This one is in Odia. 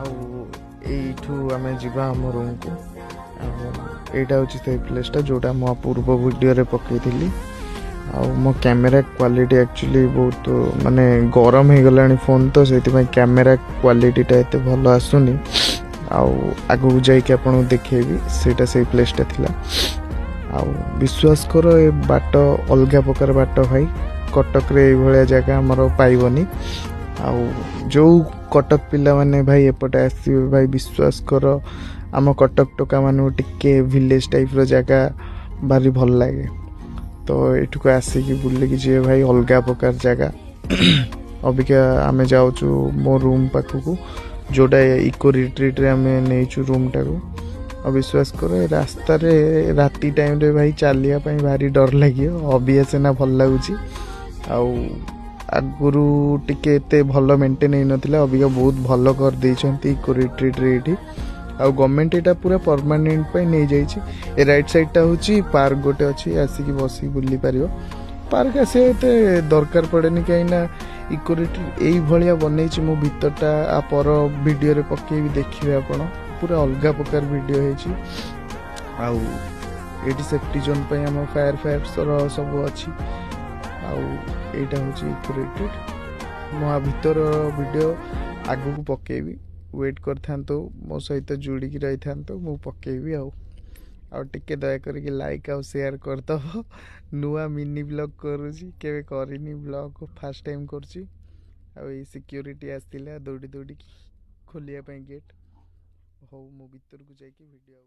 ଆଉ ଏଇଠୁ ଆମେ ଯିବା ଆମ ରୁମ୍କୁ। ଆଉ ଏଇଟା ହେଉଛି ସେଇ ପ୍ଲେସ୍ଟା ଯେଉଁଟା ମୁଁ ପୂର୍ବ ଭିଡ଼ିଓରେ ପକାଇଥିଲି। ଆଉ ମୋ କ୍ୟାମେରା କ୍ୱାଲିଟି ଆକ୍ଚୁଆଲି ବହୁତ ମାନେ ଗରମ ହେଇଗଲାଣି ଫୋନ୍, ତ ସେଥିପାଇଁ କ୍ୟାମେରା କ୍ୱାଲିଟିଟା ଏତେ ଭଲ ଆସୁନି। ଆଉ ଆଗକୁ ଯାଇକି ଆପଣଙ୍କୁ ଦେଖେଇବି, ସେଇଟା ସେଇ ପ୍ଲେସ୍ଟା ଥିଲା। ଆଉ ବିଶ୍ୱାସ କର ଏ ବାଟ ଅଲଗା ପ୍ରକାର ବାଟ ଭାଇ, କଟକରେ ଏଇଭଳିଆ ଜାଗା ଆମର ପାଇବନି। ଆଉ ଯେଉଁ କଟକ ପିଲାମାନେ ଭାଇ ଏପଟେ ଆସିବେ ଭାଇ, ବିଶ୍ୱାସ କର ଆମ କଟକ ଟୋକାମାନଙ୍କୁ ଟିକେ ଭିଲେଜ୍ ଟାଇପ୍ର ଜାଗା ଭାରି ଭଲ ଲାଗେ। ତ ଏଠିକୁ ଆସିକି ବୁଲିକି ଯିବେ ଭାଇ, ଅଲଗା ପ୍ରକାର ଜାଗା। ଅବିକା ଆମେ ଯାଉଛୁ ମୋ ରୁମ୍ ପାଖକୁ, ଯେଉଁଟା ଇକୋ ରିଟ୍ରିଟ୍ରେ ଆମେ ନେଇଛୁ ରୁମ୍ଟାକୁ। ଆଉ ବିଶ୍ୱାସ କର ଏ ରାସ୍ତାରେ ରାତି ଟାଇମ୍ରେ ଭାଇ ଚାଲିବା ପାଇଁ ଭାରି ଡର ଲାଗିବ। ଅବିକା ସିନା ଭଲ ଲାଗୁଛି, ଆଉ ଆଗରୁ ଟିକେ ଏତେ ଭଲ ମେଣ୍ଟେନ୍ ହେଇନଥିଲା, ଅବିକା ବହୁତ ଭଲ କରିଦେଇଛନ୍ତି ଇକୋ ରିଟ୍ରିଟ୍ରେ ଏଇଠି। ଆଉ ଗଭର୍ଣ୍ଣମେଣ୍ଟ ଏଇଟା ପୁରା ପରମାନେଣ୍ଟ ପାଇଁ ନେଇଯାଇଛି। ଏ ରାଇଟ୍ ସାଇଡ଼୍ଟା ହେଉଛି ପାର୍କ ଗୋଟେ ଅଛି, ଆସିକି ବସିକି ବୁଲି ପାରିବ। ପାର୍କ ଆସିବା ଏତେ ଦରକାର ପଡ଼େନି, କାହିଁକିନା ଇକୋ ରିଟ୍ରିଟ୍ ଏଇଭଳିଆ ବନେଇଛି। ମୁଁ ଭିତରଟା ପର ଭିଡ଼ିଓରେ ପକେଇବି, ଦେଖିବେ ଆପଣ। ପୁରା ଅଲଗା ପ୍ରକାର ଭିଡ଼ିଓ ହେଇଛି। ଆଉ ଏଇଠି ସେଫ୍ଟି ଜୋନ୍ ପାଇଁ ଆମ ଫାୟାର ସବୁ ଅଛି। ଆଉ ଏଇଟା ହେଉଛି ଇକୋ ରିଟ୍ରିଟ୍। ମୁଁ ଭିତର ଭିଡ଼ିଓ ଆଗକୁ ପକେଇବି, ୱେଟ୍ କରିଥାନ୍ତୁ, ମୋ ସହିତ ଯୋଡ଼ିକି ରହିଥାନ୍ତୁ, ମୁଁ ପକେଇବି। ଆଉ ଟିକେ ଦୟାକରିକି ଲାଇକ୍ ଆଉ ସେୟାର କରିଦେବ। ନୂଆ ମିନି ବ୍ଲଗ୍ କରୁଛି, କେବେ କରିନି ବ୍ଲଗ୍, ଫାର୍ଷ୍ଟ ଟାଇମ୍ କରୁଛି। ଆଉ ଏଇ ସିକ୍ୟୁରିଟି ଆସିଥିଲା ଦୌଡ଼ିକି ଖୋଲିବା ପାଇଁ ଗେଟ୍। ହଉ ମୁଁ ଭିତରକୁ ଯାଇକି ଭିଡ଼ିଓ